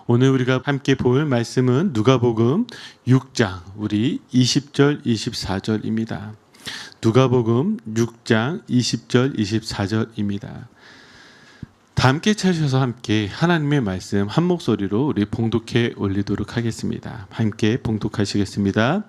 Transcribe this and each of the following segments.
오늘 우리가 함께 볼 말씀은 누가복음 6장 우리 20절 24절입니다. 누가복음 6장 20절 24절입니다. 다 함께 찾으셔서 함께 하나님의 말씀 한 목소리로 우리 봉독해 올리도록 하겠습니다. 함께 봉독하시겠습니다.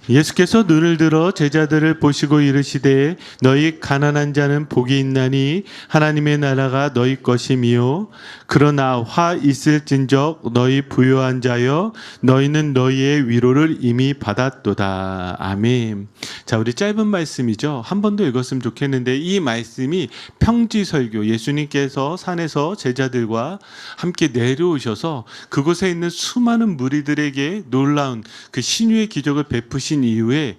예수께서 눈을 들어 제자들을 보시고 이르시되 너희 가난한 자는 복이 있나니 하나님의 나라가 너희 것이미요 그러나 화 있을진적 너희 부요한 자여 너희는 너희의 위로를 이미 받았도다. 아멘. 자, 우리 짧은 말씀이죠. 한 번 더 읽었으면 좋겠는데 이 말씀이 평지설교, 예수님께서 산에서 제자들과 함께 내려오셔서 그곳에 있는 수많은 무리들에게 놀라운 그 신유의 기적을 베푸신 이후에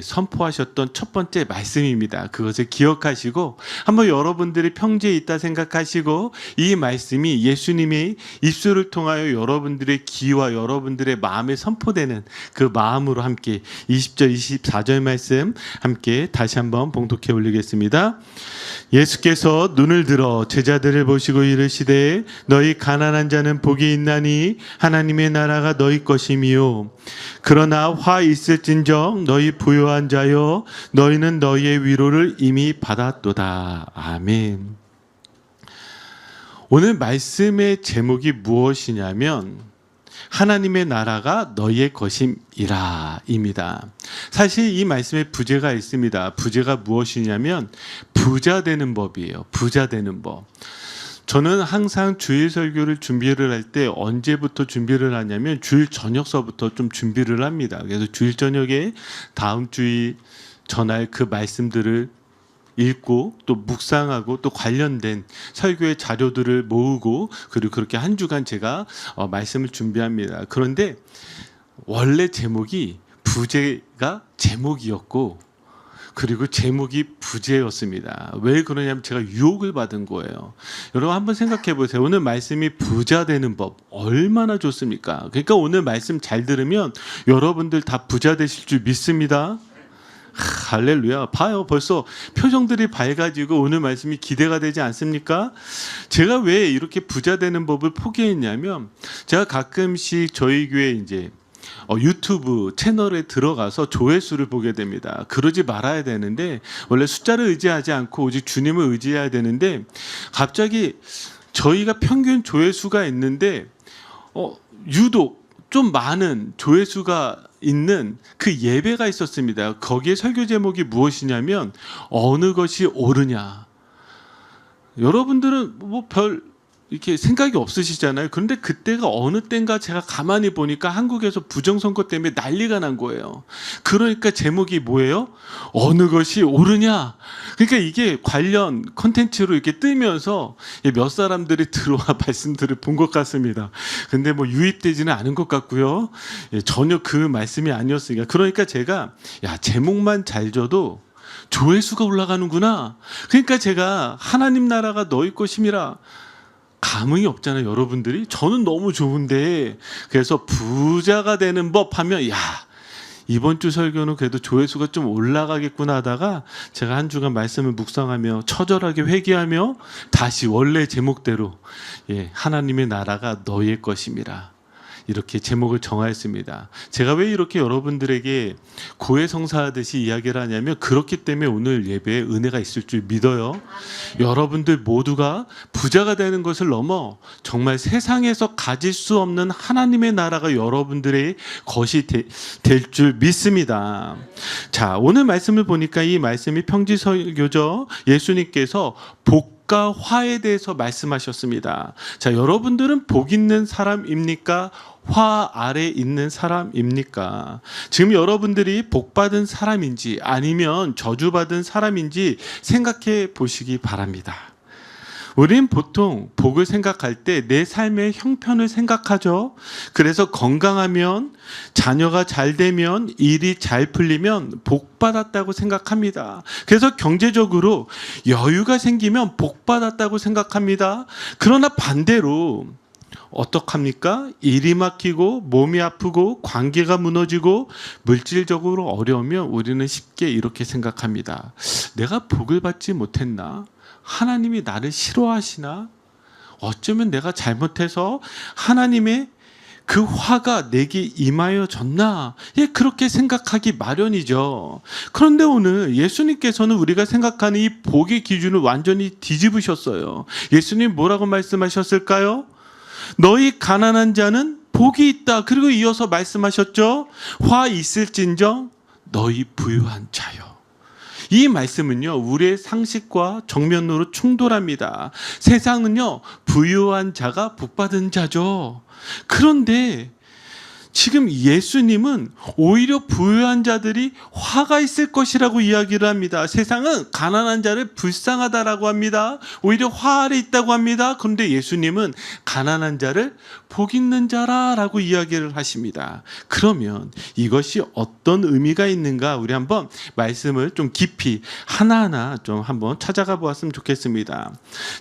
선포하셨던 첫 번째 말씀입니다. 그것을 기억하시고 한번 여러분들이 평지에 있다 생각하시고 이 말씀이 예수님의 입술을 통하여 여러분들의 귀와 여러분들의 마음에 선포되는 그 마음으로 함께 20절 24절 말씀 함께 다시 한번 봉독해 올리겠습니다. 예수께서 눈을 들어 제자들을 보시고 이르시되 너희 가난한 자는 복이 있나니 하나님의 나라가 너희 것이미요 그러나 화 있을진적 너희 부요한 자여 너희는 너희의 위로를 이미 받았도다. 아멘. 오늘 말씀의 제목이 무엇이냐면 하나님의 나라가 너희의 것임이라 입니다. 사실 이 말씀에 부제가 있습니다. 부제가 무엇이냐면 부자 되는 법이에요. 부자 되는 법. 저는 항상 주일 설교를 준비를 할 때 언제부터 준비를 하냐면 주일 저녁서부터 좀 준비를 합니다. 그래서 주일 저녁에 다음 주일 전할 그 말씀들을 읽고 또 묵상하고 또 관련된 설교의 자료들을 모으고 그리고 그렇게 한 주간 제가 말씀을 준비합니다. 그런데 원래 제목이 부제가 제목이었고 그리고 제목이 부제였습니다. 왜 그러냐면 제가 유혹을 받은 거예요. 여러분 한번 생각해 보세요. 오늘 말씀이 부자 되는 법 얼마나 좋습니까? 그러니까 오늘 말씀 잘 들으면 여러분들 다 부자 되실 줄 믿습니다. 할렐루야. 봐요. 벌써 표정들이 밝아지고 오늘 말씀이 기대가 되지 않습니까? 제가 왜 이렇게 부자 되는 법을 포기했냐면 제가 가끔씩 저희 교회 이제 유튜브 채널에 들어가서 조회수를 보게 됩니다. 그러지 말아야 되는데 원래 숫자를 의지하지 않고 오직 주님을 의지해야 되는데 갑자기 저희가 평균 조회수가 있는데 유독 좀 많은 조회수가 있는 그 예배가 있었습니다. 거기에 설교 제목이 무엇이냐면 어느 것이 옳으냐. 여러분들은 뭐 별 이렇게 생각이 없으시잖아요. 그런데 그때가 어느 때인가 제가 가만히 보니까 한국에서 부정선거 때문에 난리가 난 거예요. 그러니까 제목이 뭐예요? 어느 것이 옳으냐. 그러니까 이게 관련 콘텐츠로 이렇게 뜨면서 몇 사람들이 들어와 말씀들을 본 것 같습니다. 근데 뭐 유입되지는 않은 것 같고요. 전혀 그 말씀이 아니었으니까. 그러니까 제가 제목만 잘 줘도 조회수가 올라가는구나. 그러니까 제가 하나님 나라가 너희 것임이라 감흥이 없잖아요. 여러분들이 저는 너무 좋은데 그래서 부자가 되는 법 하면 이번 주 설교는 그래도 조회수가 좀 올라가겠구나 하다가 제가 한 주간 말씀을 묵상하며 처절하게 회개하며 다시 원래 제목대로 하나님의 나라가 너희의 것임이라 이렇게 제목을 정하였습니다. 제가 왜 이렇게 여러분들에게 고해성사하듯이 이야기를 하냐면 그렇기 때문에 오늘 예배에 은혜가 있을 줄 믿어요. 여러분들 모두가 부자가 되는 것을 넘어 정말 세상에서 가질 수 없는 하나님의 나라가 여러분들의 것이 될 줄 믿습니다. 자, 오늘 말씀을 보니까 이 말씀이 평지설교죠. 예수님께서 복과 화에 대해서 말씀하셨습니다. 자, 여러분들은 복 있는 사람입니까? 화 아래 있는 사람입니까? 지금 여러분들이 복받은 사람인지 아니면 저주받은 사람인지 생각해 보시기 바랍니다. 우린 보통 복을 생각할 때 내 삶의 형편을 생각하죠. 그래서 건강하면, 자녀가 잘 되면, 일이 잘 풀리면 복받았다고 생각합니다. 그래서 경제적으로 여유가 생기면 복받았다고 생각합니다. 그러나 반대로 어떡합니까? 일이 막히고 몸이 아프고 관계가 무너지고 물질적으로 어려우면 우리는 쉽게 이렇게 생각합니다. 내가 복을 받지 못했나? 하나님이 나를 싫어하시나? 어쩌면 내가 잘못해서 하나님의 그 화가 내게 임하여졌나? 예, 그렇게 생각하기 마련이죠. 그런데 오늘 예수님께서는 우리가 생각하는 이 복의 기준을 완전히 뒤집으셨어요. 예수님 뭐라고 말씀하셨을까요? 너희 가난한 자는 복이 있다. 그리고 이어서 말씀하셨죠. 화 있을진정 너희 부유한 자요. 이 말씀은요, 우리의 상식과 정면으로 충돌합니다. 세상은요, 부유한 자가 복받은 자죠. 그런데 지금 예수님은 오히려 부유한 자들이 화가 있을 것이라고 이야기를 합니다. 세상은 가난한 자를 불쌍하다라고 합니다. 오히려 화 아래 있다고 합니다. 그런데 예수님은 가난한 자를 복 있는 자라라고 이야기를 하십니다. 그러면 이것이 어떤 의미가 있는가, 우리 한번 말씀을 좀 깊이 하나하나 좀 한번 찾아가 보았으면 좋겠습니다.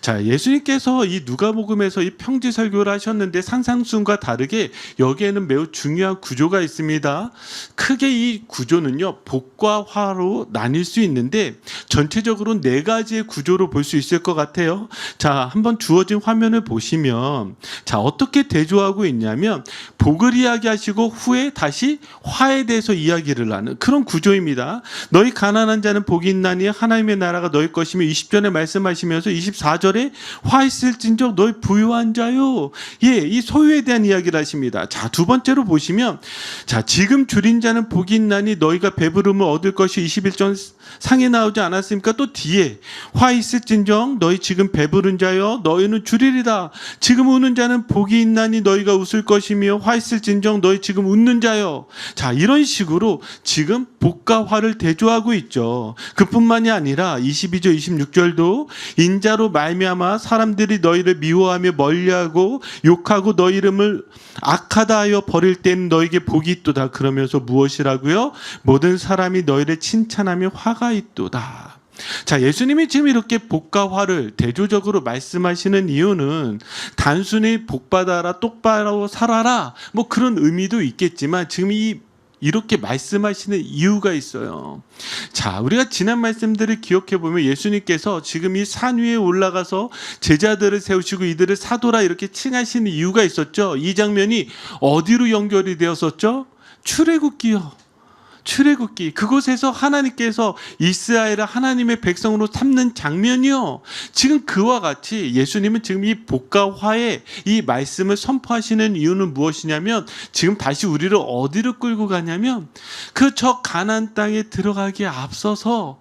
자, 예수님께서 이 누가복음에서 이 평지 설교를 하셨는데 산상수훈과 다르게 여기에는 매우 중요한 구조가 있습니다. 크게 이 구조는요, 복과 화로 나뉠 수 있는데 전체적으로 네 가지의 구조로 볼 수 있을 것 같아요. 자, 한번 주어진 화면을 보시면, 자, 어떻게 대조하고 있냐면 복을 이야기하시고 후에 다시 화에 대해서 이야기를 하는 그런 구조입니다. 너희 가난한 자는 복이 있나니 하나님의 나라가 너희 것이며, 20절에 말씀하시면서 24절에 화 있을진정 너희 부유한 자요. 예, 이 소유에 대한 이야기를 하십니다. 자, 두 번째로 보시면, 자, 지금 줄인 자는 복이 있나니 너희가 배부름을 얻을 것이 21절 상에 나오지 않았습니까? 또 뒤에 화 있을진정 너희 지금 배부른 자여 너희는 줄이리다. 지금 우는 자는 복이 있나니 너희가 웃을 것이며 화 있을진정 너희 지금 웃는 자여. 자, 이런 식으로 지금 복과 화를 대조하고 있죠. 그뿐만이 아니라 22절 26절도 인자로 말미암아 사람들이 너희를 미워하며 멀리하고 욕하고 너희 이름을 악하다 하여 버릴 때는 너희에게 복이 있도다. 그러면서 무엇이라고요? 모든 사람이 너희를 칭찬하며 화가 있도다. 자, 예수님이 지금 이렇게 복과 화를 대조적으로 말씀하시는 이유는 단순히 복받아라, 똑바로 살아라, 뭐 그런 의미도 있겠지만 지금 이렇게 말씀하시는 이유가 있어요. 자, 우리가 지난 말씀들을 기억해 보면 예수님께서 지금 이 산 위에 올라가서 제자들을 세우시고 이들을 사도라 이렇게 칭하시는 이유가 있었죠. 이 장면이 어디로 연결이 되었었죠? 출애굽기요. 출애굽기, 그곳에서 하나님께서 이스라엘을 하나님의 백성으로 삼는 장면이요. 지금 그와 같이 예수님은 지금 이 복과 화의 이 말씀을 선포하시는 이유는 무엇이냐면, 지금 다시 우리를 어디로 끌고 가냐면 그 저 가나안 땅에 들어가기에 앞서서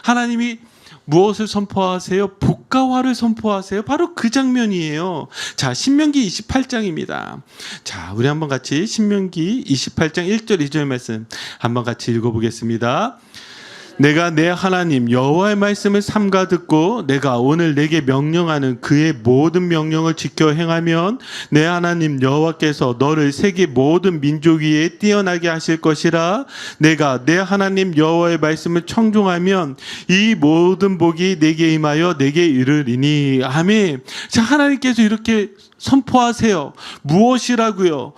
하나님이 무엇을 선포하세요? 복과 화를 선포하세요. 바로 그 장면이에요. 자, 신명기 28장입니다. 자, 우리 한번 같이 신명기 28장 1절 2절 말씀 한번 같이 읽어보겠습니다. 내가 내 하나님 여호와의 말씀을 삼가 듣고 내가 오늘 내게 명령하는 그의 모든 명령을 지켜 행하면 내 하나님 여호와께서 너를 세계 모든 민족 위에 뛰어나게 하실 것이라. 내가 내 하나님 여호와의 말씀을 청종하면 이 모든 복이 내게 임하여 내게 이르리니. 아멘. 자, 하나님께서 이렇게 선포하세요. 무엇이라고요?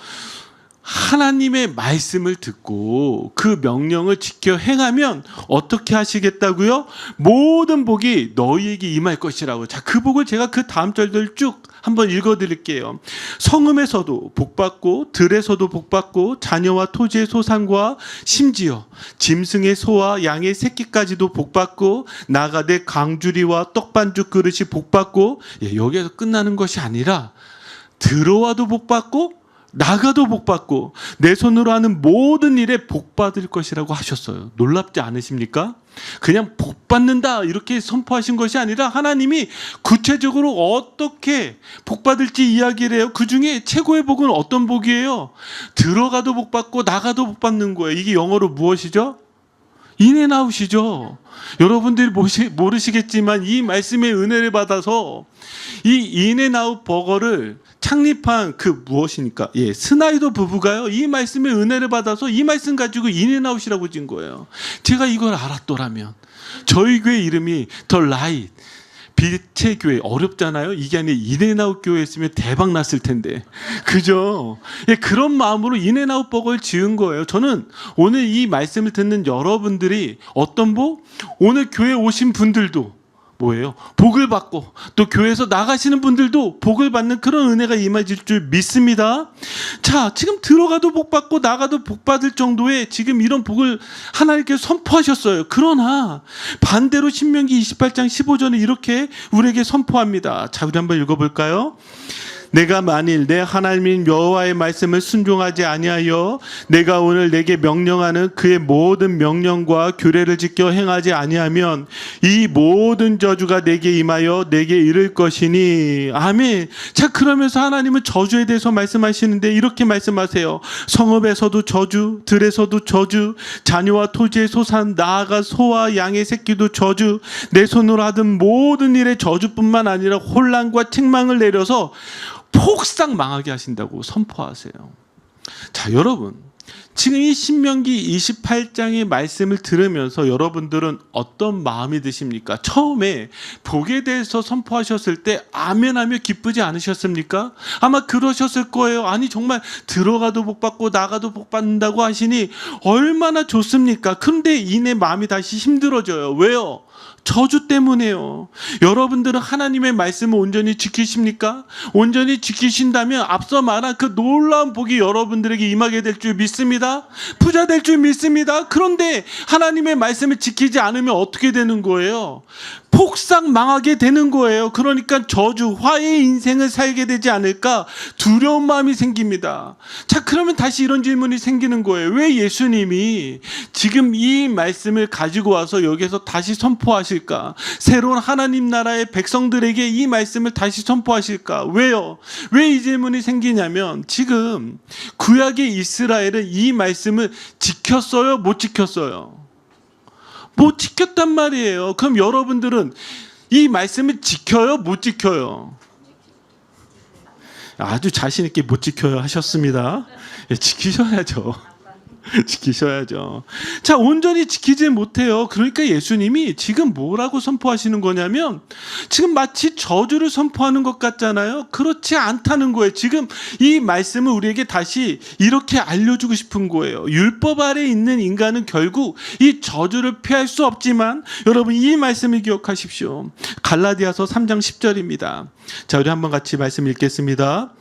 하나님의 말씀을 듣고 그 명령을 지켜 행하면 어떻게 하시겠다고요? 모든 복이 너희에게 임할 것이라고. 자, 그 복을 제가 그 다음 절들 쭉 한번 읽어드릴게요. 성읍에서도 복받고 들에서도 복받고 자녀와 토지의 소산과 심지어 짐승의 소와 양의 새끼까지도 복받고 나가되 강주리와 떡반죽 그릇이 복받고, 예, 여기에서 끝나는 것이 아니라 들어와도 복받고 나가도 복받고 내 손으로 하는 모든 일에 복받을 것이라고 하셨어요. 놀랍지 않으십니까? 그냥 복받는다 이렇게 선포하신 것이 아니라 하나님이 구체적으로 어떻게 복받을지 이야기를 해요. 그 중에 최고의 복은 어떤 복이에요? 들어가도 복받고 나가도 복받는 거예요. 이게 영어로 무엇이죠? 인앤아웃이죠. 여러분들이 모르시겠지만 이 말씀의 은혜를 받아서 이 인앤아웃 버거를 창립한 그 무엇입니까? 예, 스나이더 부부가요, 이 말씀의 은혜를 받아서 이 말씀 가지고 인앤아웃이라고 진 거예요. 제가 이걸 알았더라면 저희 교회 이름이 더 라이트, 빛의 교회, 어렵잖아요. 이게 아니라 인앤아웃 교회였으면 대박 났을 텐데, 그죠? 예, 그런 마음으로 인앤아웃 버거를 지은 거예요. 저는 오늘 이 말씀을 듣는 여러분들이 어떤 복? 오늘 교회 오신 분들도 뭐예요? 복을 받고 또 교회에서 나가시는 분들도 복을 받는 그런 은혜가 임하실 줄 믿습니다. 자, 지금 들어가도 복 받고 나가도 복 받을 정도의 지금 이런 복을 하나님께서 선포하셨어요. 그러나 반대로 신명기 28장 15절에 이렇게 우리에게 선포합니다. 자, 우리 한번 읽어볼까요? 내가 만일 내 하나님인 여호와의 말씀을 순종하지 아니하여 내가 오늘 내게 명령하는 그의 모든 명령과 규례를 지켜 행하지 아니하면 이 모든 저주가 내게 임하여 내게 이를 것이니. 아멘. 자, 그러면서 하나님은 저주에 대해서 말씀하시는데 이렇게 말씀하세요. 성읍에서도 저주, 들에서도 저주, 자녀와 토지의 소산, 나아가 소와 양의 새끼도 저주, 내 손으로 하던 모든 일에 저주뿐만 아니라 혼란과 책망을 내려서 폭삭 망하게 하신다고 선포하세요. 자, 여러분, 지금 이 신명기 28장의 말씀을 들으면서 여러분들은 어떤 마음이 드십니까? 처음에 복에 대해서 선포하셨을 때 아멘하며 기쁘지 않으셨습니까? 아마 그러셨을 거예요. 아니, 정말 들어가도 복 받고 나가도 복 받는다고 하시니 얼마나 좋습니까? 그런데 이내 마음이 다시 힘들어져요. 왜요? 저주 때문에요. 여러분들은 하나님의 말씀을 온전히 지키십니까? 온전히 지키신다면 앞서 말한 그 놀라운 복이 여러분들에게 임하게 될 줄 믿습니다. 부자 될 줄 믿습니다. 그런데 하나님의 말씀을 지키지 않으면 어떻게 되는 거예요? 폭삭 망하게 되는 거예요. 그러니까 저주, 화의 인생을 살게 되지 않을까 두려운 마음이 생깁니다. 자, 그러면 다시 이런 질문이 생기는 거예요. 왜 예수님이 지금 이 말씀을 가지고 와서 여기서 다시 선포하실까? 새로운 하나님 나라의 백성들에게 이 말씀을 다시 선포하실까? 왜요? 왜 이 질문이 생기냐면 지금 구약의 이스라엘은 이 말씀을 지켰어요? 못 지켰어요? 못 지켰단 말이에요. 그럼 여러분들은 이 말씀을 지켜요? 못 지켜요? 아주 자신 있게 못 지켜요 하셨습니다. 지키셔야죠. 지키셔야죠. 자, 온전히 지키지 못해요. 그러니까 예수님이 지금 뭐라고 선포하시는 거냐면 지금 마치 저주를 선포하는 것 같잖아요. 그렇지 않다는 거예요. 지금 이 말씀을 우리에게 다시 이렇게 알려주고 싶은 거예요. 율법 아래 있는 인간은 결국 이 저주를 피할 수 없지만 여러분 이 말씀을 기억하십시오. 갈라디아서 3장 10절입니다. 자, 우리 한번 같이 말씀 읽겠습니다.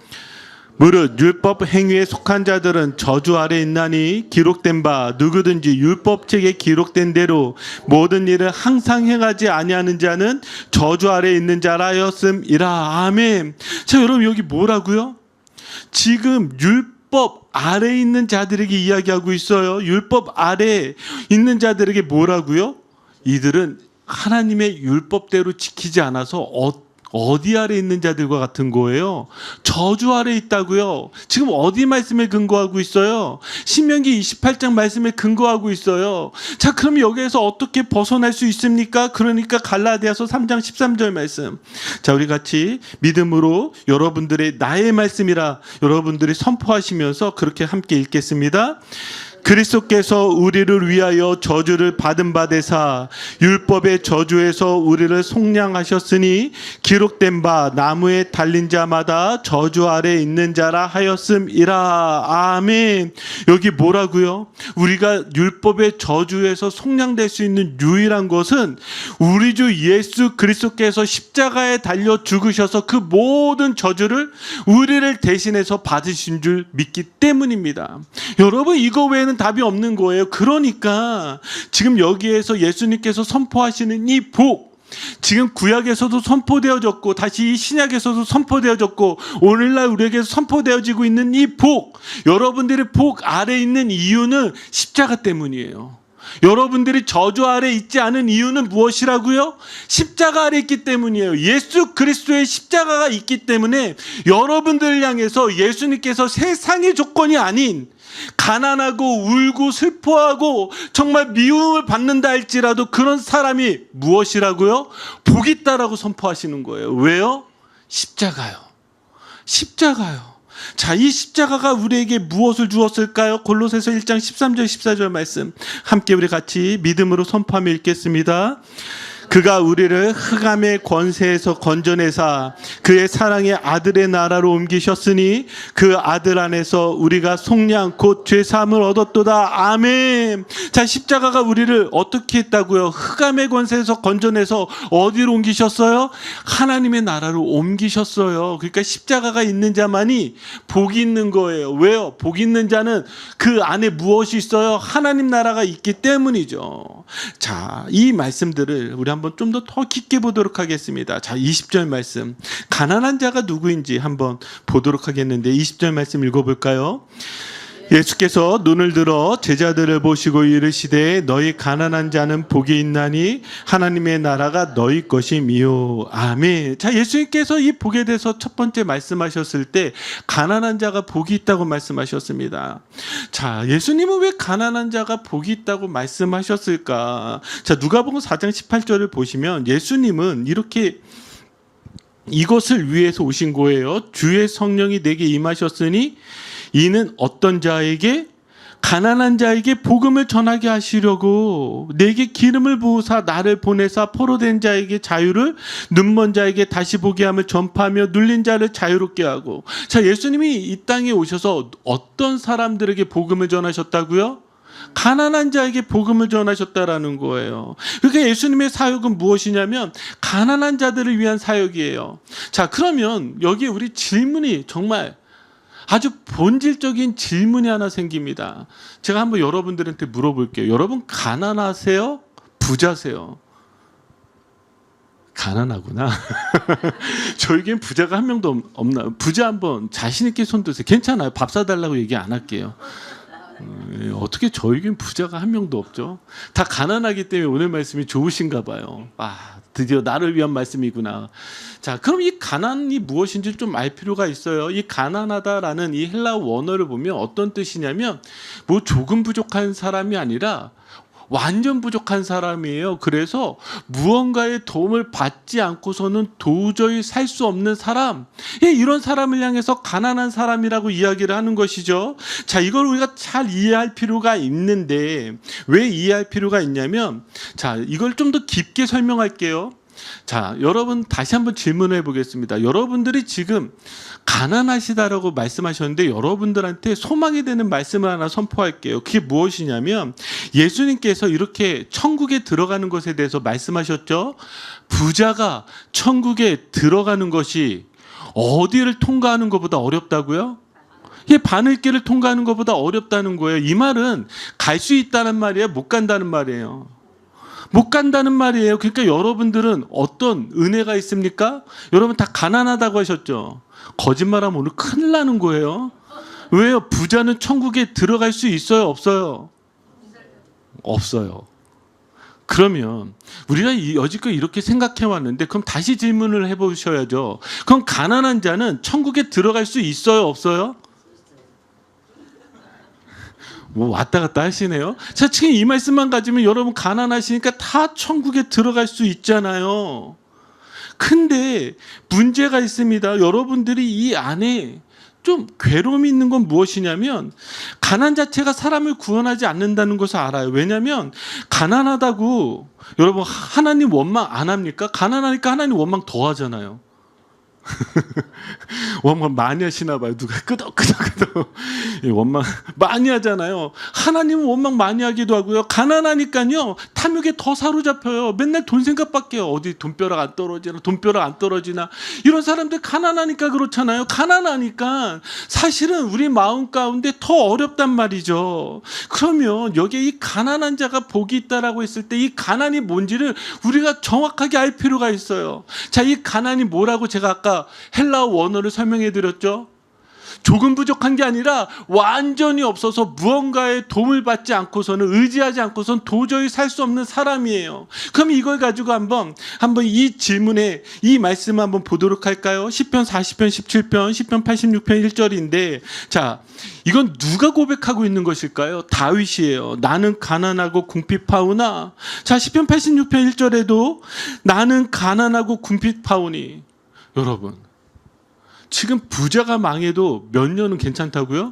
무릇 율법 행위에 속한 자들은 저주 아래 있나니 기록된 바 누구든지 율법책에 기록된 대로 모든 일을 항상 행하지 아니하는 자는 저주 아래 있는 자라 하였음이라. 아멘. 자, 여러분 여기 뭐라고요? 지금 율법 아래 있는 자들에게 이야기하고 있어요. 율법 아래 있는 자들에게 뭐라고요? 이들은 하나님의 율법대로 지키지 않아서 어디 아래 있는 자들과 같은 거예요? 저주 아래 있다고요. 지금 어디 말씀에 근거하고 있어요? 신명기 28장 말씀에 근거하고 있어요. 자, 그럼 여기에서 어떻게 벗어날 수 있습니까? 그러니까 갈라디아서 3장 13절 말씀. 자, 우리 같이 믿음으로 여러분들의 나의 말씀이라 여러분들이 선포하시면서 그렇게 함께 읽겠습니다. 그리스도께서 우리를 위하여 저주를 받은 바 되사 율법의 저주에서 우리를 속량하셨으니 기록된 바 나무에 달린 자마다 저주 아래 있는 자라 하였음이라. 아멘. 여기 뭐라고요? 우리가 율법의 저주에서 속량될 수 있는 유일한 것은 우리 주 예수 그리스도께서 십자가에 달려 죽으셔서 그 모든 저주를 우리를 대신해서 받으신 줄 믿기 때문입니다. 여러분, 이거 외에는 답이 없는 거예요. 그러니까 지금 여기에서 예수님께서 선포하시는 이 복, 지금 구약에서도 선포되어졌고 다시 이 신약에서도 선포되어졌고 오늘날 우리에게 선포되어지고 있는 이 복, 여러분들의 복 아래 있는 이유는 십자가 때문이에요. 여러분들이 저주 아래 있지 않은 이유는 무엇이라고요? 십자가 아래 있기 때문이에요. 예수 그리스도의 십자가가 있기 때문에 여러분들을 향해서 예수님께서 세상의 조건이 아닌 가난하고 울고 슬퍼하고 정말 미움을 받는다 할지라도 그런 사람이 무엇이라고요? 복이 있다라고 선포하시는 거예요. 왜요? 십자가요. 십자가요. 자, 이 십자가가 우리에게 무엇을 주었을까요? 골로새서 1장 13절 14절 말씀 함께 우리 같이 믿음으로 선포하며 읽겠습니다. 그가 우리를 흑암의 권세에서 건져내사 그의 사랑의 아들의 나라로 옮기셨으니 그 아들 안에서 우리가 속량 곧 죄사함을 얻었도다. 아멘. 자, 십자가가 우리를 어떻게 했다고요? 흑암의 권세에서 건져내서 어디로 옮기셨어요? 하나님의 나라로 옮기셨어요. 그러니까 십자가가 있는 자만이 복이 있는 거예요. 왜요? 복 있는 자는 그 안에 무엇이 있어요? 하나님 나라가 있기 때문이죠. 자, 이 말씀들을 우리 한번 좀 더 깊게 보도록 하겠습니다. 자, 20절 말씀. 가난한 자가 누구인지 한번 보도록 하겠는데 20절 말씀 읽어볼까요? 예수께서 눈을 들어 제자들을 보시고 이르시되 너희 가난한 자는 복이 있나니 하나님의 나라가 너희 것이미요. 아멘. 자, 예수님께서 이 복에 대해서 첫 번째 말씀하셨을 때 가난한 자가 복이 있다고 말씀하셨습니다. 자, 예수님은 왜 가난한 자가 복이 있다고 말씀하셨을까? 자, 누가복음 4장 18절을 보시면 예수님은 이렇게 이것을 위해서 오신 거예요. 주의 성령이 내게 임하셨으니 이는 어떤 자에게? 가난한 자에게 복음을 전하게 하시려고 내게 기름을 부으사 나를 보내사 포로된 자에게 자유를 눈먼 자에게 다시 보게 함을 전파하며 눌린 자를 자유롭게 하고. 자, 예수님이 이 땅에 오셔서 어떤 사람들에게 복음을 전하셨다고요? 가난한 자에게 복음을 전하셨다라는 거예요. 그러니까 예수님의 사역은 무엇이냐면 가난한 자들을 위한 사역이에요. 자, 그러면 여기 우리 질문이 정말 아주 본질적인 질문이 하나 생깁니다. 제가 한번 여러분들한테 물어볼게요. 여러분 가난하세요? 부자세요? 가난하구나. 저에겐 부자가 한 명도 없나? 부자 한번 자신 있게 손 드세요. 괜찮아요. 밥 사달라고 얘기 안 할게요. 어떻게 저에겐 부자가 한 명도 없죠? 다 가난하기 때문에 오늘 말씀이 좋으신가 봐요. 아, 드디어 나를 위한 말씀이구나. 자, 그럼 이 가난이 무엇인지 좀 알 필요가 있어요. 이 가난하다라는 이 헬라어 원어를 보면 어떤 뜻이냐면 뭐 조금 부족한 사람이 아니라 완전 부족한 사람이에요. 그래서 무언가의 도움을 받지 않고서는 도저히 살 수 없는 사람, 이런 사람을 향해서 가난한 사람이라고 이야기를 하는 것이죠. 자, 이걸 우리가 잘 이해할 필요가 있는데 왜 이해할 필요가 있냐면, 자, 이걸 좀 더 깊게 설명할게요. 자, 여러분 다시 한번 질문해 보겠습니다. 여러분들이 지금 가난하시다라고 말씀하셨는데 여러분들한테 소망이 되는 말씀을 하나 선포할게요. 그게 무엇이냐면 예수님께서 이렇게 천국에 들어가는 것에 대해서 말씀하셨죠. 부자가 천국에 들어가는 것이 어디를 통과하는 것보다 어렵다고요? 바늘길을 통과하는 것보다 어렵다는 거예요. 이 말은 갈 수 있다는 말이에요? 못 간다는 말이에요? 못 간다는 말이에요. 그러니까 여러분들은 어떤 은혜가 있습니까? 여러분 다 가난하다고 하셨죠? 거짓말하면 오늘 큰일 나는 거예요. 왜요? 부자는 천국에 들어갈 수 있어요? 없어요? 없어요. 그러면 우리가 여지껏 이렇게 생각해 왔는데 그럼 다시 질문을 해보셔야죠. 그럼 가난한 자는 천국에 들어갈 수 있어요? 없어요? 뭐 왔다 갔다 하시네요. 자, 지금 이 말씀만 가지면 여러분 가난하시니까 다 천국에 들어갈 수 있잖아요. 근데 문제가 있습니다. 여러분들이 이 안에 좀 괴로움이 있는 건 무엇이냐면 가난 자체가 사람을 구원하지 않는다는 것을 알아요. 왜냐하면 가난하다고 여러분 하나님 원망 안 합니까? 가난하니까 하나님 원망 더 하잖아요. 원망 많이 하시나 봐요. 누가 끄덕끄덕 원망 많이 하잖아요. 하나님은 원망 많이 하기도 하고요. 가난하니까요 탐욕에 더 사로잡혀요. 맨날 돈 생각밖에 해요. 어디 돈벼락 안 떨어지나 돈벼락 안 떨어지나. 이런 사람들 가난하니까 그렇잖아요. 가난하니까 사실은 우리 마음 가운데 더 어렵단 말이죠. 그러면 여기에 이 가난한 자가 복이 있다라고 했을 때 이 가난이 뭔지를 우리가 정확하게 알 필요가 있어요. 자, 이 가난이 뭐라고 제가 아까 헬라어 원어를 설명해 드렸죠. 조금 부족한 게 아니라 완전히 없어서 무언가의 도움을 받지 않고서는 의지하지 않고서는 도저히 살 수 없는 사람이에요. 그럼 이걸 가지고 한번 이 질문에 이 말씀을 한번 보도록 할까요? 시편 40편 17편 시편 86편 1절인데 자, 이건 누가 고백하고 있는 것일까요? 다윗이에요. 나는 가난하고 궁핍하오나. 자, 시편 86편 1절에도 나는 가난하고 궁핍하오니. 여러분 지금 부자가 망해도 몇 년은 괜찮다고요?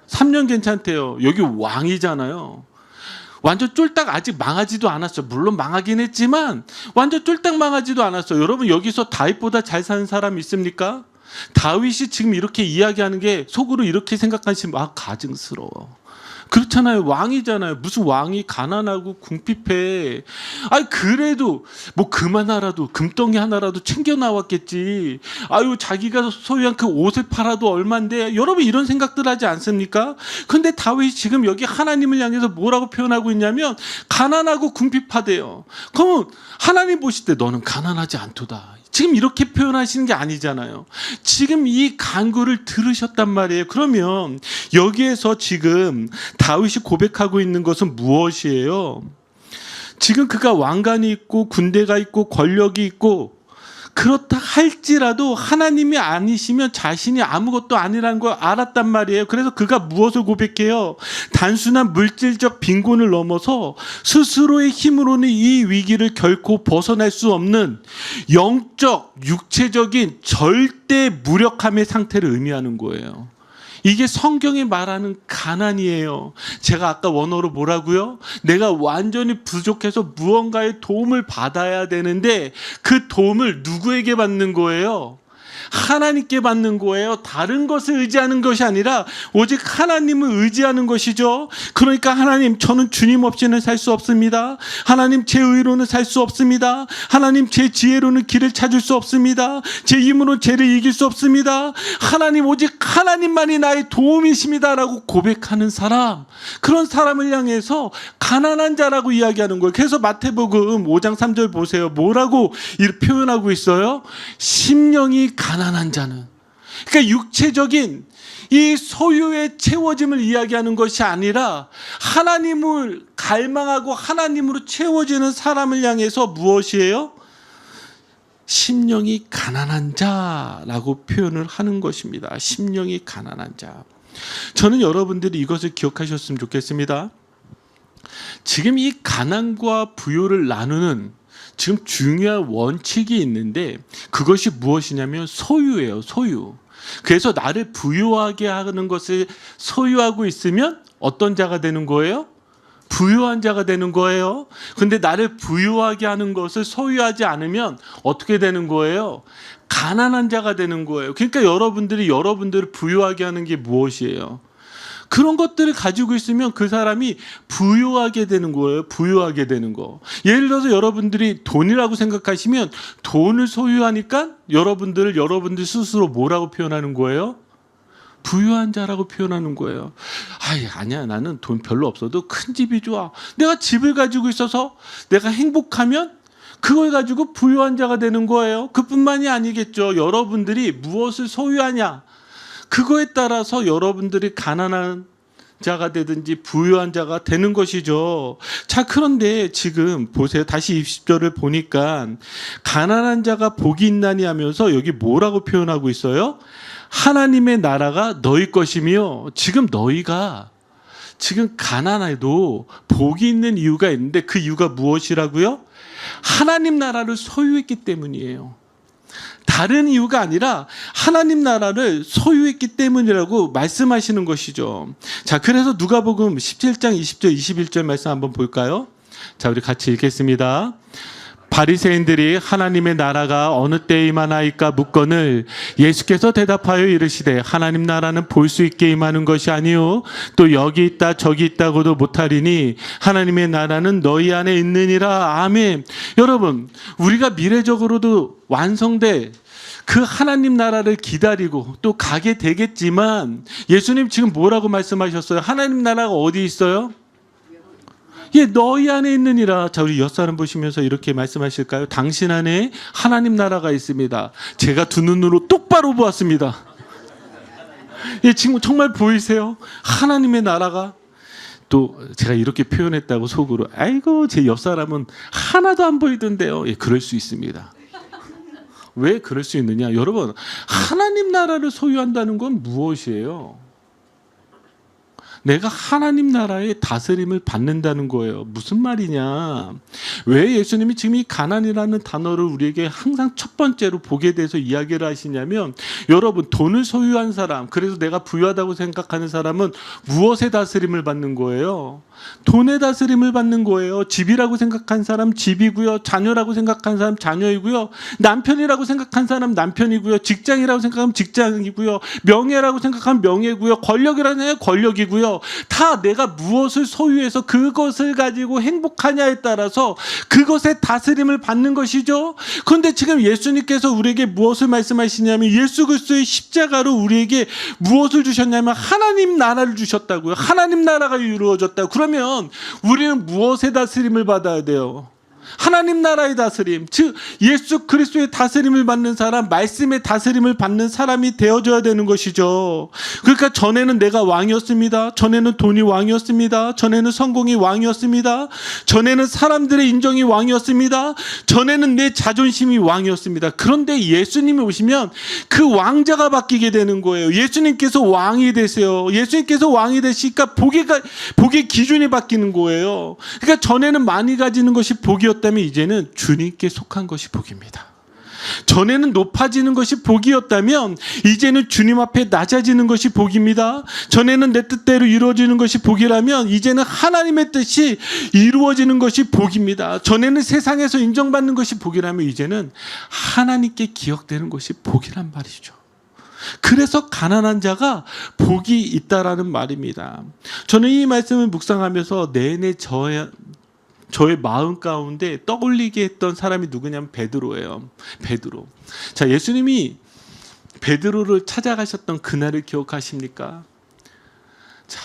3년 괜찮대요. 여기 왕이잖아요. 완전 쫄딱 아직 망하지도 않았어요. 물론 망하긴 했지만 완전 쫄딱 망하지도 않았어요. 여러분 여기서 다윗보다 잘 사는 사람 있습니까? 다윗이 지금 이렇게 이야기하는 게 속으로 이렇게 생각하시면 가증스러워. 그렇잖아요. 왕이잖아요. 무슨 왕이 가난하고 궁핍해. 아니 그래도 뭐 그만하라도 금덩이 하나라도 챙겨 나왔겠지. 아유 자기가 소유한 그 옷을 팔아도 얼만데. 여러분 이런 생각들 하지 않습니까? 근데 다윗이 지금 여기 하나님을 향해서 뭐라고 표현하고 있냐면 가난하고 궁핍하대요. 그러면 하나님 보실 때 너는 가난하지 않도다. 지금 이렇게 표현하시는 게 아니잖아요. 지금 이 간구를 들으셨단 말이에요. 그러면 여기에서 지금 다윗이 고백하고 있는 것은 무엇이에요? 지금 그가 왕관이 있고 군대가 있고 권력이 있고 그렇다 할지라도 하나님이 아니시면 자신이 아무것도 아니라는 걸 알았단 말이에요. 그래서 그가 무엇을 고백해요? 단순한 물질적 빈곤을 넘어서 스스로의 힘으로는 이 위기를 결코 벗어날 수 없는 영적, 육체적인 절대 무력함의 상태를 의미하는 거예요. 이게 성경이 말하는 가난이에요. 제가 아까 원어로 뭐라고요? 내가 완전히 부족해서 무언가의 도움을 받아야 되는데 그 도움을 누구에게 받는 거예요? 하나님께 받는 거예요. 다른 것을 의지하는 것이 아니라 오직 하나님을 의지하는 것이죠. 그러니까 하나님, 저는 주님 없이는 살 수 없습니다. 하나님, 제 의로는 살 수 없습니다. 하나님, 제 지혜로는 길을 찾을 수 없습니다. 제 힘으로 죄를 이길 수 없습니다. 하나님, 오직 하나님만이 나의 도움이십니다라고 고백하는 사람, 그런 사람을 향해서 가난한 자라고 이야기하는 거예요. 그래서 마태복음 5장 3절 보세요. 뭐라고 이렇게 표현하고 있어요? 심령이 가난한 자는, 그러니까 육체적인 이 소유의 채워짐을 이야기하는 것이 아니라 하나님을 갈망하고 하나님으로 채워지는 사람을 향해서 무엇이에요? 심령이 가난한 자라고 표현을 하는 것입니다. 심령이 가난한 자. 저는 여러분들이 이것을 기억하셨으면 좋겠습니다. 지금 이 가난과 부요를 나누는 지금 중요한 원칙이 있는데 그것이 무엇이냐면 소유예요. 소유. 그래서 나를 부유하게 하는 것을 소유하고 있으면 어떤 자가 되는 거예요? 부유한 자가 되는 거예요. 근데 나를 부유하게 하는 것을 소유하지 않으면 어떻게 되는 거예요? 가난한 자가 되는 거예요. 그러니까 여러분들을 부유하게 하는 게 무엇이에요? 그런 것들을 가지고 있으면 그 사람이 부유하게 되는 거예요. 부유하게 되는 거. 예를 들어서 여러분들이 돈이라고 생각하시면 돈을 소유하니까 여러분들 스스로 뭐라고 표현하는 거예요? 부유한 자라고 표현하는 거예요. 아니야, 나는 돈 별로 없어도 큰 집이 좋아. 내가 집을 가지고 있어서 내가 행복하면 그걸 가지고 부유한 자가 되는 거예요. 그뿐만이 아니겠죠. 여러분들이 무엇을 소유하냐, 그거에 따라서 여러분들이 가난한 자가 되든지 부유한 자가 되는 것이죠. 자, 그런데 지금 보세요. 다시 20절을 보니까 가난한 자가 복이 있나니 하면서 여기 뭐라고 표현하고 있어요? 하나님의 나라가 너희 것이며, 지금 너희가 지금 가난해도 복이 있는 이유가 있는데 그 이유가 무엇이라고요? 하나님 나라를 소유했기 때문이에요. 다른 이유가 아니라 하나님 나라를 소유했기 때문이라고 말씀하시는 것이죠. 자, 그래서 누가복음 17장 20절 21절 말씀 한번 볼까요? 자, 우리 같이 읽겠습니다. 바리새인들이 하나님의 나라가 어느 때에 임하나이까 묻거늘 예수께서 대답하여 이르시되 하나님 나라는 볼 수 있게 임하는 것이 아니요 또 여기 있다 저기 있다고도 못하리니 하나님의 나라는 너희 안에 있느니라. 아멘. 여러분, 우리가 미래적으로도 완성돼 그 하나님 나라를 기다리고 또 가게 되겠지만 예수님 지금 뭐라고 말씀하셨어요? 하나님 나라가 어디 있어요? 예, 너희 안에 있느니라. 자, 우리 옆사람 보시면서 이렇게 말씀하실까요? 당신 안에 하나님 나라가 있습니다. 제가 두 눈으로 똑바로 보았습니다. 예, 지금 정말 보이세요? 하나님의 나라가. 또 제가 이렇게 표현했다고 속으로 아이고 제 옆사람은 하나도 안 보이던데요. 예, 그럴 수 있습니다. 왜 그럴 수 있느냐? 여러분, 하나님 나라를 소유한다는 건 무엇이에요? 내가 하나님 나라의 다스림을 받는다는 거예요. 무슨 말이냐? 왜 예수님이 지금 이 가난이라는 단어를 우리에게 항상 첫 번째로 복에 대해서 이야기를 하시냐면, 여러분, 돈을 소유한 사람, 그래서 내가 부유하다고 생각하는 사람은 무엇의 다스림을 받는 거예요? 돈의 다스림을 받는 거예요. 집이라고 생각한 사람 집이고요. 자녀라고 생각한 사람 자녀이고요. 남편이라고 생각한 사람 남편이고요. 직장이라고 생각하면 직장이고요. 명예라고 생각하면 명예고요. 권력이라고 생각하면 권력이고요. 다 내가 무엇을 소유해서 그것을 가지고 행복하냐에 따라서 그것의 다스림을 받는 것이죠. 그런데 지금 예수님께서 우리에게 무엇을 말씀하시냐면, 예수 그리스도의 십자가로 우리에게 무엇을 주셨냐면 하나님 나라를 주셨다고요. 하나님 나라가 이루어졌다고. 그러면 우리는 무엇의 다스림을 받아야 돼요? 하나님 나라의 다스림, 즉 예수 그리스도의 다스림을 받는 사람, 말씀의 다스림을 받는 사람이 되어줘야 되는 것이죠. 그러니까 전에는 내가 왕이었습니다. 전에는 돈이 왕이었습니다. 전에는 성공이 왕이었습니다. 전에는 사람들의 인정이 왕이었습니다. 전에는 내 자존심이 왕이었습니다. 그런데 예수님이 오시면 그 왕자가 바뀌게 되는 거예요. 예수님께서 왕이 되세요. 예수님께서 왕이 되시니까 복의 기준이 바뀌는 거예요. 그러니까 전에는 많이 가지는 것이 복이었다면 이제는 주님께 속한 것이 복입니다. 전에는 높아지는 것이 복이었다면 이제는 주님 앞에 낮아지는 것이 복입니다. 전에는 내 뜻대로 이루어지는 것이 복이라면 이제는 하나님의 뜻이 이루어지는 것이 복입니다. 전에는 세상에서 인정받는 것이 복이라면 이제는 하나님께 기억되는 것이 복이란 말이죠. 그래서 가난한 자가 복이 있다라는 말입니다. 저는 이 말씀을 묵상하면서 내내 저의 마음 가운데 떠올리게 했던 사람이 누구냐면 베드로예요. 베드로. 자, 예수님이 베드로를 찾아가셨던 그날을 기억하십니까? 자,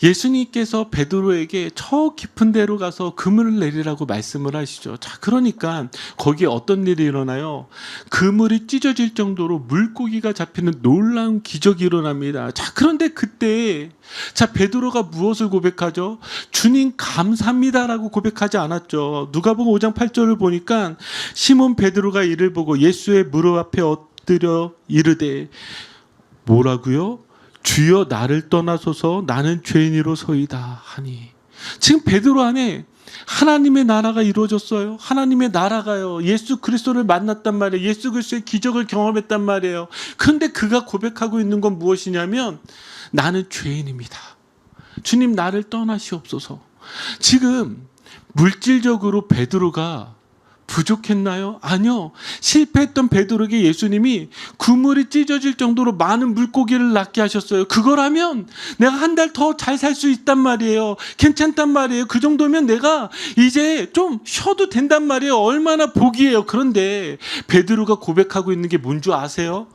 예수님께서 베드로에게 저 깊은 데로 가서 그물을 내리라고 말씀을 하시죠. 자, 그러니까 거기에 어떤 일이 일어나요? 그물이 찢어질 정도로 물고기가 잡히는 놀라운 기적이 일어납니다. 자, 그런데 그때 자, 베드로가 무엇을 고백하죠? 주님 감사합니다라고 고백하지 않았죠. 누가복음 5장 8절을 보니까 시몬 베드로가 이를 보고 예수의 무릎 앞에 엎드려 이르되 뭐라고요? 주여 나를 떠나소서 나는 죄인이로소이다 하니. 지금 베드로 안에 하나님의 나라가 이루어졌어요. 하나님의 나라가요. 예수 그리스도를 만났단 말이에요. 예수 그리스도의 기적을 경험했단 말이에요. 그런데 그가 고백하고 있는 건 무엇이냐면 나는 죄인입니다. 주님 나를 떠나시옵소서. 지금 물질적으로 베드로가 부족했나요? 아니요. 실패했던 베드로에게 예수님이 그물이 찢어질 정도로 많은 물고기를 낚게 하셨어요. 그거라면 내가 한 달 더 잘 살 수 있단 말이에요. 괜찮단 말이에요. 그 정도면 내가 이제 좀 쉬어도 된단 말이에요. 얼마나 복이에요. 그런데 베드로가 고백하고 있는 게 뭔 줄 아세요?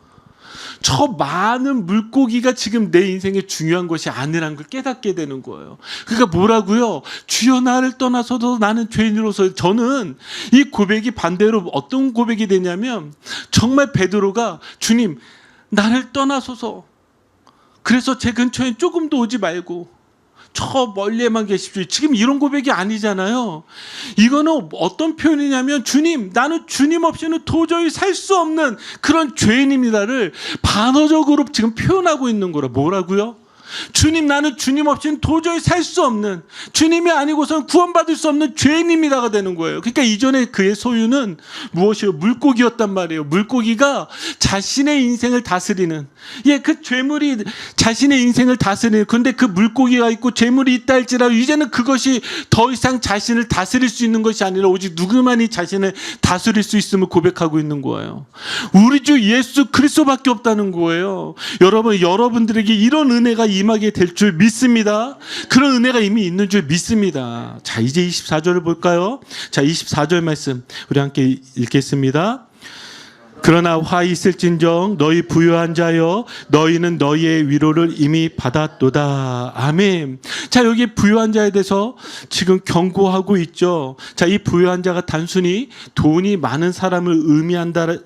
저 많은 물고기가 지금 내 인생에 중요한 것이 아니라는 걸 깨닫게 되는 거예요. 그러니까 뭐라고요? 주여 나를 떠나서도 나는 죄인으로서. 저는 이 고백이 반대로 어떤 고백이 되냐면 정말 베드로가 주님 나를 떠나소서. 그래서 제 근처에 조금도 오지 말고 저 멀리에만 계십시오. 지금 이런 고백이 아니잖아요. 이거는 어떤 표현이냐면 주님 나는 주님 없이는 도저히 살 수 없는 그런 죄인입니다를 반어적으로 지금 표현하고 있는 거라. 뭐라고요? 주님 나는 주님 없이는 도저히 살 수 없는, 주님이 아니고서는 구원받을 수 없는 죄인입니다가 되는 거예요. 그러니까 이전에 그의 소유는 무엇이요? 물고기였단 말이에요. 물고기가 자신의 인생을 다스리는, 그 죄물이 자신의 인생을 다스리는, 그런데 그 물고기가 있고 죄물이 있다 할지라도 이제는 그것이 더 이상 자신을 다스릴 수 있는 것이 아니라 오직 누구만이 자신을 다스릴 수 있음을 고백하고 있는 거예요. 우리 주 예수 그리스도밖에 없다는 거예요. 여러분들에게 이런 은혜가 임하게 될 줄 믿습니다. 그런 은혜가 이미 있는 줄 믿습니다. 자, 이제 24절을 볼까요? 자, 24절 말씀 우리 함께 읽겠습니다. 그러나 화 있을진정 너희 부유한 자여 너희는 너희의 위로를 이미 받았도다. 아멘. 자, 여기 부유한 자에 대해서 지금 경고하고 있죠. 자, 이 부유한 자가 단순히 돈이 많은 사람을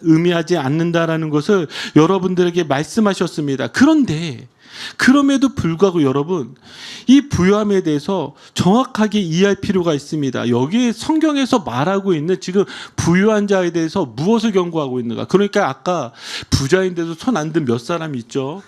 의미하지 않는다라는 것을 여러분들에게 말씀하셨습니다. 그런데 그럼에도 불구하고 여러분, 이 부유함에 대해서 정확하게 이해할 필요가 있습니다. 여기 성경에서 말하고 있는 지금 부유한 자에 대해서 무엇을 경고하고 있는가? 그러니까 아까 부자인데도 손 안 든 몇 사람 있죠.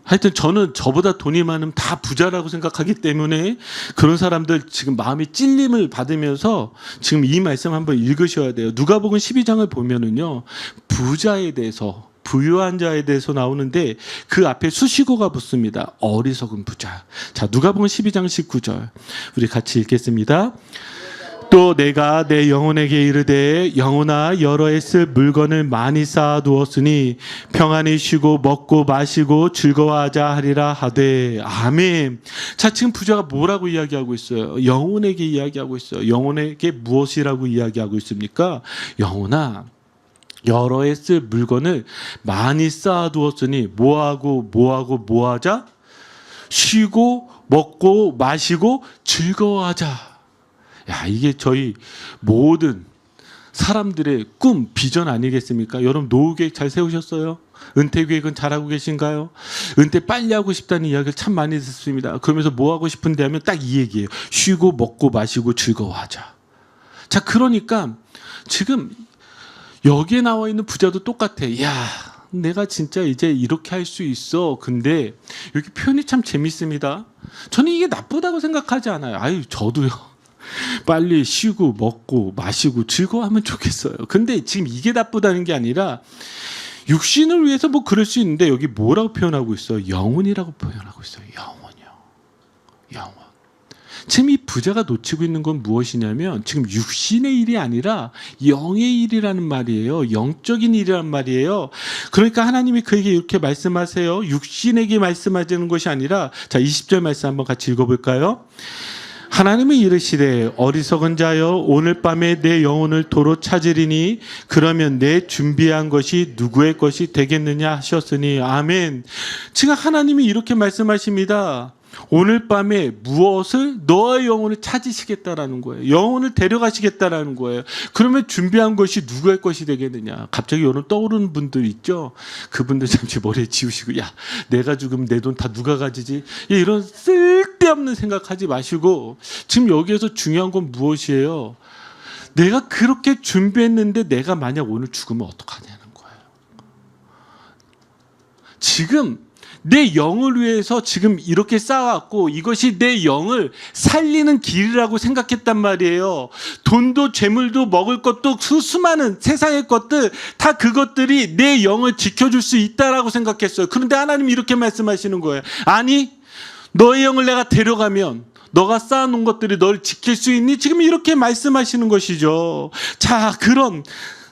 하여튼 저는 저보다 돈이 많으면 다 부자라고 생각하기 때문에 그런 사람들 지금 마음이 찔림을 받으면서 지금 이 말씀 한번 읽으셔야 돼요. 누가복음 12장을 보면은요, 부자에 대해서, 부유한 자에 대해서 나오는데 그 앞에 수식어가 붙습니다. 어리석은 부자. 자, 누가복음 12장 19절 우리 같이 읽겠습니다. 또 내가 내 영혼에게 이르되 영혼아 여러 해 쓸 물건을 많이 쌓아두었으니 평안히 쉬고 먹고 마시고 즐거워하자 하리라 하되. 아멘. 자, 지금 부자가 뭐라고 이야기하고 있어요? 영혼에게 이야기하고 있어요. 영혼에게 무엇이라고 이야기하고 있습니까? 영혼아 여러 해 쓸 물건을 많이 쌓아두었으니 뭐하자? 쉬고 먹고 마시고 즐거워하자. 야, 이게 저희 모든 사람들의 꿈, 비전 아니겠습니까? 여러분 노후 계획 잘 세우셨어요? 은퇴 계획은 잘하고 계신가요? 은퇴 빨리 하고 싶다는 이야기를 참 많이 듣습니다. 그러면서 뭐 하고 싶은데 하면 딱 이 얘기예요. 쉬고 먹고 마시고 즐거워하자. 자, 그러니까 지금 여기에 나와 있는 부자도 똑같아. 야, 내가 진짜 이제 이렇게 할 수 있어. 근데 여기 표현이 참 재밌습니다. 저는 이게 나쁘다고 생각하지 않아요. 아유, 저도요. 빨리 쉬고 먹고 마시고 즐거워하면 좋겠어요. 근데 지금 이게 나쁘다는 게 아니라 육신을 위해서 뭐 그럴 수 있는데 여기 뭐라고 표현하고 있어요? 영혼이라고 표현하고 있어요. 영혼이요. 영혼. 지금 이 부자가 놓치고 있는 건 무엇이냐면 지금 육신의 일이 아니라 영의 일이라는 말이에요. 영적인 일이란 말이에요. 그러니까 하나님이 그에게 이렇게 말씀하세요. 육신에게 말씀하시는 것이 아니라, 자, 20절 말씀 한번 같이 읽어볼까요? 하나님은 이르시되 어리석은 자여 오늘 밤에 내 영혼을 도로 찾으리니 그러면 내 준비한 것이 누구의 것이 되겠느냐 하셨으니. 아멘. 지금 하나님이 이렇게 말씀하십니다. 오늘 밤에 무엇을? 너의 영혼을 찾으시겠다라는 거예요. 영혼을 데려가시겠다라는 거예요. 그러면 준비한 것이 누구의 것이 되겠느냐. 갑자기 여러분 떠오르는 분들 있죠. 그분들 잠시 머리에 지우시고, 야, 내가 죽으면 내 돈 다 누가 가지지? 이런 쓸데없는 생각하지 마시고, 지금 여기에서 중요한 건 무엇이에요? 내가 그렇게 준비했는데 내가 만약 오늘 죽으면 어떡하냐는 거예요. 지금 내 영을 위해서 지금 이렇게 쌓아왔고 이것이 내 영을 살리는 길이라고 생각했단 말이에요. 돈도 재물도 먹을 것도 수많은 세상의 것들 다 그것들이 내 영을 지켜줄 수 있다라고 생각했어요. 그런데 하나님이 이렇게 말씀하시는 거예요. 아니, 너의 영을 내가 데려가면 너가 쌓아놓은 것들이 널 지킬 수 있니? 지금 이렇게 말씀하시는 것이죠. 자, 그런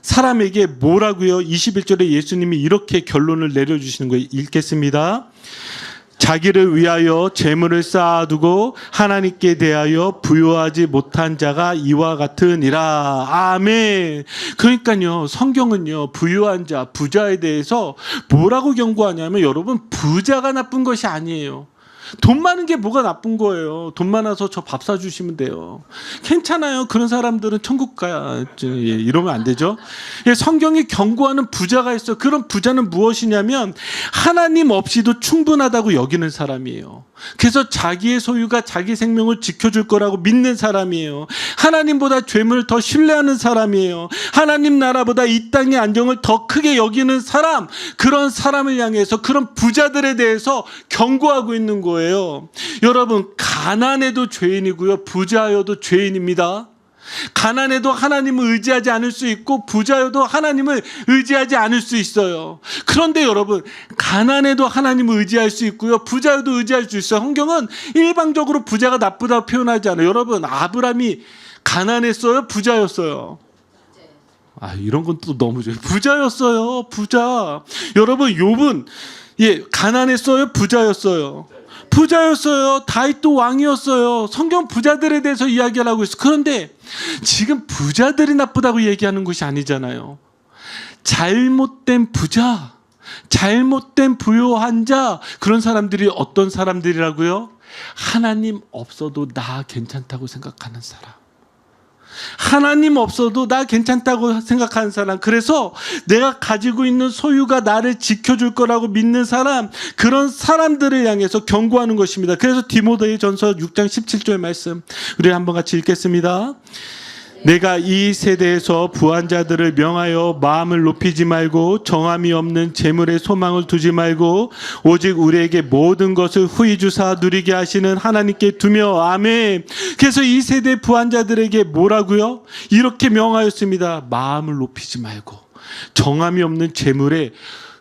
사람에게 뭐라고요? 21절에 예수님이 이렇게 결론을 내려주시는 거예요. 읽겠습니다. 자기를 위하여 재물을 쌓아두고 하나님께 대하여 부요하지 못한 자가 이와 같으니라. 아멘. 그러니까요, 성경은요, 부유한 자, 부자에 대해서 뭐라고 경고하냐면, 여러분, 부자가 나쁜 것이 아니에요. 돈 많은 게 뭐가 나쁜 거예요. 돈 많아서 저 밥 사주시면 돼요. 괜찮아요. 그런 사람들은 천국 가야. 이러면 안 되죠. 성경이 경고하는 부자가 있어요. 그런 부자는 무엇이냐면 하나님 없이도 충분하다고 여기는 사람이에요. 그래서 자기의 소유가 자기 생명을 지켜줄 거라고 믿는 사람이에요. 하나님보다 죄물을 더 신뢰하는 사람이에요. 하나님 나라보다 이 땅의 안정을 더 크게 여기는 사람, 그런 사람을 향해서 그런 부자들에 대해서 경고하고 있는 거예요. 여러분, 가난해도 죄인이고요, 부자여도 죄인입니다. 가난해도 하나님을 의지하지 않을 수 있고 부자여도 하나님을 의지하지 않을 수 있어요. 그런데 여러분, 가난해도 하나님을 의지할 수 있고요, 부자여도 의지할 수 있어요. 성경은 일방적으로 부자가 나쁘다고 표현하지 않아요. 여러분, 아브라함이 가난했어요? 부자였어요? 아, 이런 건 또 너무 좋아요. 부자였어요. 부자. 여러분, 욥은 가난했어요? 부자였어요? 부자였어요. 다윗도 왕이었어요. 성경 부자들에 대해서 이야기를 하고 있어요. 그런데 지금 부자들이 나쁘다고 얘기하는 것이 아니잖아요. 잘못된 부자, 잘못된 부요한 자, 그런 사람들이 어떤 사람들이라고요? 하나님 없어도 나 괜찮다고 생각하는 사람. 하나님 없어도 나 괜찮다고 생각하는 사람, 그래서 내가 가지고 있는 소유가 나를 지켜줄 거라고 믿는 사람, 그런 사람들을 향해서 경고하는 것입니다. 그래서 디모데전서 6장 17절 말씀 우리 한번 같이 읽겠습니다. 내가 이 세대에서 부한 자들을 명하여 마음을 높이지 말고 정함이 없는 재물에 소망을 두지 말고 오직 우리에게 모든 것을 후히 주사 누리게 하시는 하나님께 두며. 아멘. 그래서 이 세대 부한 자들에게 뭐라고요? 이렇게 명하였습니다. 마음을 높이지 말고 정함이 없는 재물에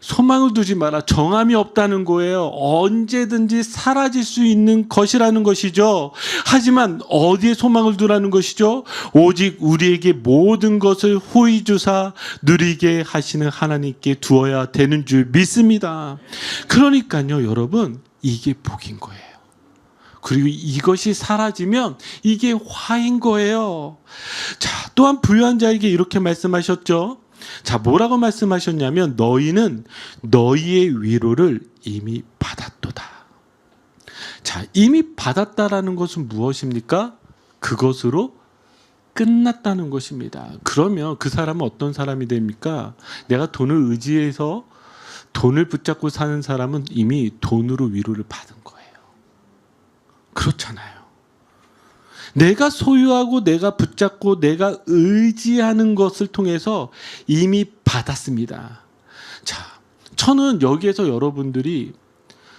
소망을 두지 마라. 정함이 없다는 거예요. 언제든지 사라질 수 있는 것이라는 것이죠. 하지만 어디에 소망을 두라는 것이죠? 오직 우리에게 모든 것을 후히 주사 누리게 하시는 하나님께 두어야 되는 줄 믿습니다. 그러니까요, 여러분, 이게 복인 거예요. 그리고 이것이 사라지면 이게 화인 거예요. 자, 또한 부유한 자에게 이렇게 말씀하셨죠. 자, 뭐라고 말씀하셨냐면 너희는 너희의 위로를 이미 받았도다. 자, 이미 받았다라는 것은 무엇입니까? 그것으로 끝났다는 것입니다. 그러면 그 사람은 어떤 사람이 됩니까? 내가 돈을 의지해서 돈을 붙잡고 사는 사람은 이미 돈으로 위로를 받은 거예요. 그렇잖아요. 내가 소유하고 내가 붙잡고 내가 의지하는 것을 통해서 이미 받았습니다. 자, 저는 여기에서 여러분들이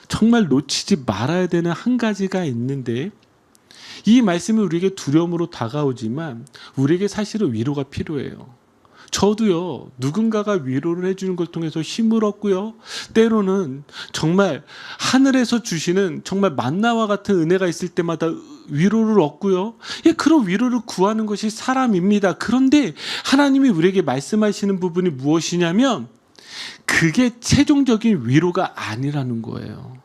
정말 놓치지 말아야 되는 한 가지가 있는데, 이 말씀이 우리에게 두려움으로 다가오지만 우리에게 사실은 위로가 필요해요. 저도요, 누군가가 위로를 해주는 걸 통해서 힘을 얻고요, 때로는 정말 하늘에서 주시는 정말 만나와 같은 은혜가 있을 때마다 위로를 얻고요. 예, 그런 위로를 구하는 것이 사람입니다. 그런데 하나님이 우리에게 말씀하시는 부분이 무엇이냐면 그게 최종적인 위로가 아니라는 거예요.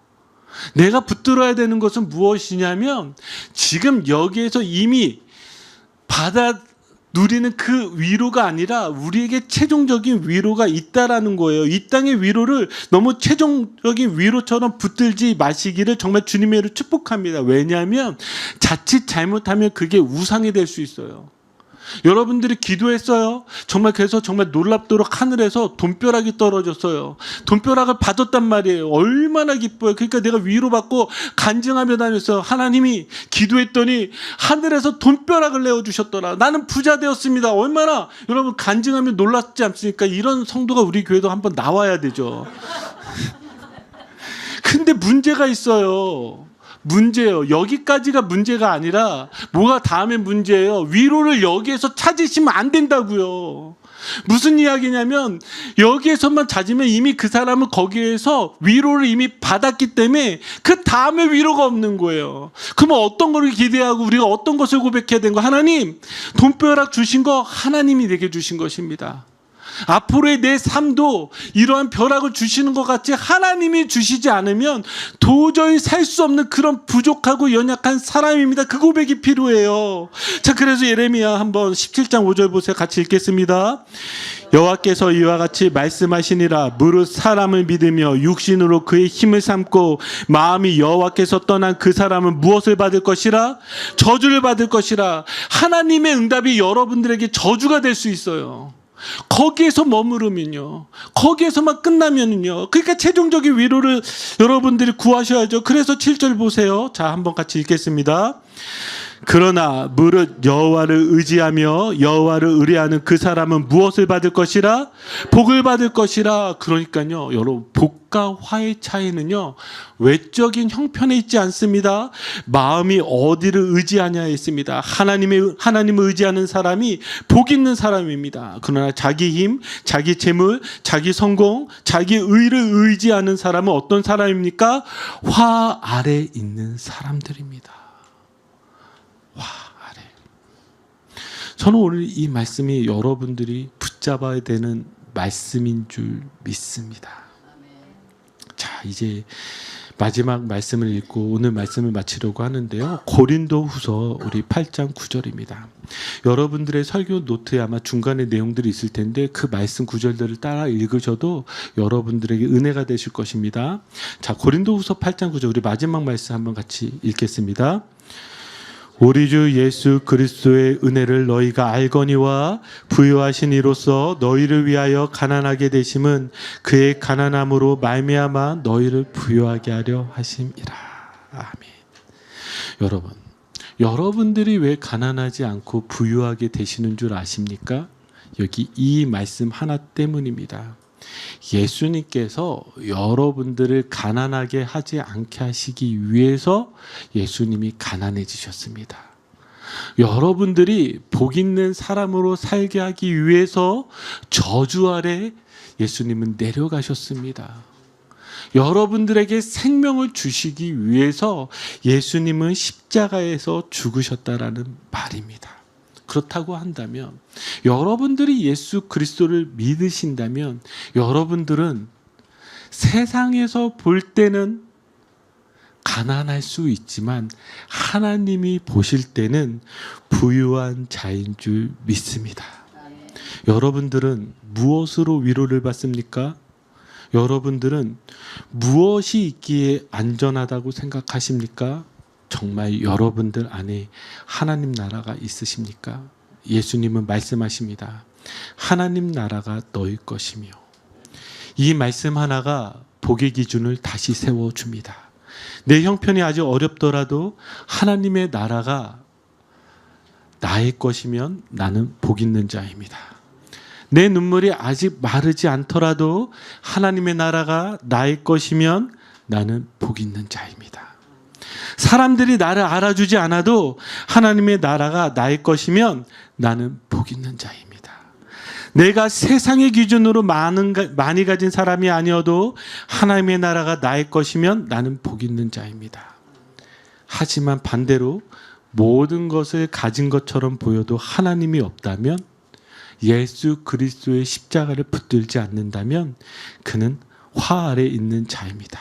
내가 붙들어야 되는 것은 무엇이냐면 지금 여기에서 이미 누리는 그 위로가 아니라 우리에게 최종적인 위로가 있다라는 거예요. 이 땅의 위로를 너무 최종적인 위로처럼 붙들지 마시기를 정말 주님의 이름으로 축복합니다. 왜냐하면 자칫 잘못하면 그게 우상이 될 수 있어요. 여러분들이 기도했어요. 정말 그래서 정말 놀랍도록 하늘에서 돈벼락이 떨어졌어요. 돈벼락을 받았단 말이에요. 얼마나 기뻐요. 그러니까 내가 위로받고 간증하며 다녔어요. 하나님이 기도했더니 하늘에서 돈벼락을 내어주셨더라. 나는 부자 되었습니다. 얼마나 여러분 간증하면 놀랍지 않습니까? 이런 성도가 우리 교회도 한번 나와야 되죠. 근데 문제가 있어요. 문제예요. 여기까지가 문제가 아니라 뭐가 다음에 문제예요. 위로를 여기에서 찾으시면 안 된다고요. 무슨 이야기냐면 여기에서만 찾으면 이미 그 사람은 거기에서 위로를 이미 받았기 때문에 그 다음에 위로가 없는 거예요. 그러면 어떤 걸 기대하고 우리가 어떤 것을 고백해야 되는 거? 하나님, 돈벼락 주신 거 하나님이 내게 주신 것입니다. 앞으로의 내 삶도 이러한 벼락을 주시는 것 같이 하나님이 주시지 않으면 도저히 살 수 없는 그런 부족하고 연약한 사람입니다. 그 고백이 필요해요. 자, 그래서 예레미야 한번 17장 5절 보세요. 같이 읽겠습니다. 여호와께서 이와 같이 말씀하시니라. 무릇 사람을 믿으며 육신으로 그의 힘을 삼고 마음이 여호와께서 떠난 그 사람은 무엇을 받을 것이라? 저주를 받을 것이라. 하나님의 응답이 여러분들에게 저주가 될 수 있어요. 거기에서 머무르면요, 거기에서만 끝나면요, 그러니까 최종적인 위로를 여러분들이 구하셔야죠. 그래서 7절 보세요. 자, 한번 같이 읽겠습니다. 그러나 무릇 여호와를 의지하며 여호와를 의뢰하는 그 사람은 무엇을 받을 것이라? 복을 받을 것이라. 그러니까요, 여러분, 복과 화의 차이는요, 외적인 형편에 있지 않습니다. 마음이 어디를 의지하냐에 있습니다. 하나님을 의지하는 사람이 복 있는 사람입니다. 그러나 자기 힘, 자기 재물, 자기 성공, 자기 의를 의지하는 사람은 어떤 사람입니까? 화 아래 있는 사람들입니다. 와, 아래. 저는 오늘 이 말씀이 여러분들이 붙잡아야 되는 말씀인 줄 믿습니다. 자, 이제 마지막 말씀을 읽고 오늘 말씀을 마치려고 하는데요. 고린도후서 우리 8장 9절입니다. 여러분들의 설교 노트에 아마 중간에 내용들이 있을 텐데 그 말씀 구절들을 따라 읽으셔도 여러분들에게 은혜가 되실 것입니다. 자, 고린도후서 8장 9절 우리 마지막 말씀 한번 같이 읽겠습니다. 우리 주 예수 그리스도의 은혜를 너희가 알거니와 부유하신 이로써 너희를 위하여 가난하게 되심은 그의 가난함으로 말미암아 너희를 부유하게 하려 하심이라. 아멘. 여러분, 여러분들이 왜 가난하지 않고 부유하게 되시는 줄 아십니까? 여기 이 말씀 하나 때문입니다. 예수님께서 여러분들을 가난하게 하지 않게 하시기 위해서 예수님이 가난해지셨습니다. 여러분들이 복 있는 사람으로 살게 하기 위해서 저주 아래 예수님은 내려가셨습니다. 여러분들에게 생명을 주시기 위해서 예수님은 십자가에서 죽으셨다라는 말입니다. 그렇다고 한다면 여러분들이 예수 그리스도를 믿으신다면 여러분들은 세상에서 볼 때는 가난할 수 있지만 하나님이 보실 때는 부유한 자인 줄 믿습니다. 여러분들은 무엇으로 위로를 받습니까? 여러분들은 무엇이 있기에 안전하다고 생각하십니까? 정말 여러분들 안에 하나님 나라가 있으십니까? 예수님은 말씀하십니다. 하나님 나라가 너희 것이며. 이 말씀 하나가 복의 기준을 다시 세워줍니다. 내 형편이 아주 어렵더라도 하나님의 나라가 나의 것이면 나는 복 있는 자입니다. 내 눈물이 아직 마르지 않더라도 하나님의 나라가 나의 것이면 나는 복 있는 자입니다. 사람들이 나를 알아주지 않아도 하나님의 나라가 나의 것이면 나는 복 있는 자입니다. 내가 세상의 기준으로 많이 가진 사람이 아니어도 하나님의 나라가 나의 것이면 나는 복 있는 자입니다. 하지만 반대로 모든 것을 가진 것처럼 보여도 하나님이 없다면, 예수 그리스도의 십자가를 붙들지 않는다면 그는 화 아래 있는 자입니다.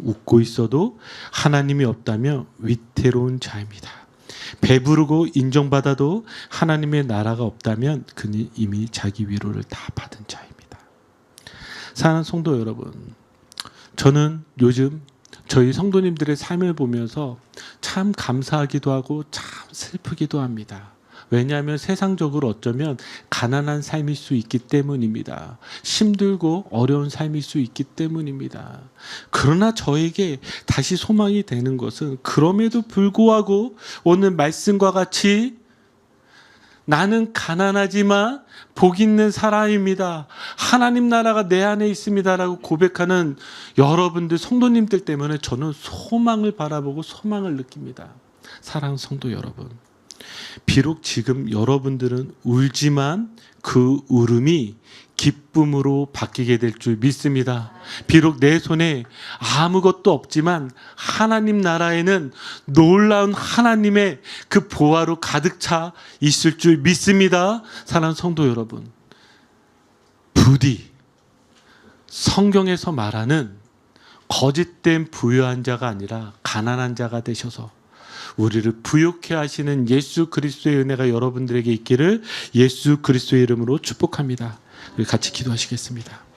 웃고 있어도 하나님이 없다면 위태로운 자입니다. 배부르고 인정받아도 하나님의 나라가 없다면 그는 이미 자기 위로를 다 받은 자입니다. 사랑하는 성도 여러분, 저는 요즘 저희 성도님들의 삶을 보면서 참 감사하기도 하고 참 슬프기도 합니다. 왜냐하면 세상적으로 어쩌면 가난한 삶일 수 있기 때문입니다. 힘들고 어려운 삶일 수 있기 때문입니다. 그러나 저에게 다시 소망이 되는 것은 그럼에도 불구하고 오늘 말씀과 같이 나는 가난하지만 복 있는 사람입니다. 하나님 나라가 내 안에 있습니다라고 고백하는 여러분들 성도님들 때문에 저는 소망을 바라보고 소망을 느낍니다. 사랑하는 성도 여러분, 비록 지금 여러분들은 울지만 그 울음이 기쁨으로 바뀌게 될 줄 믿습니다. 비록 내 손에 아무것도 없지만 하나님 나라에는 놀라운 하나님의 그 보화로 가득 차 있을 줄 믿습니다. 사랑하는 성도 여러분, 부디 성경에서 말하는 거짓된 부유한 자가 아니라 가난한 자가 되셔서 우리를 부유케 하시는 예수 그리스도의 은혜가 여러분들에게 있기를 예수 그리스도의 이름으로 축복합니다. 우리 같이 기도하시겠습니다.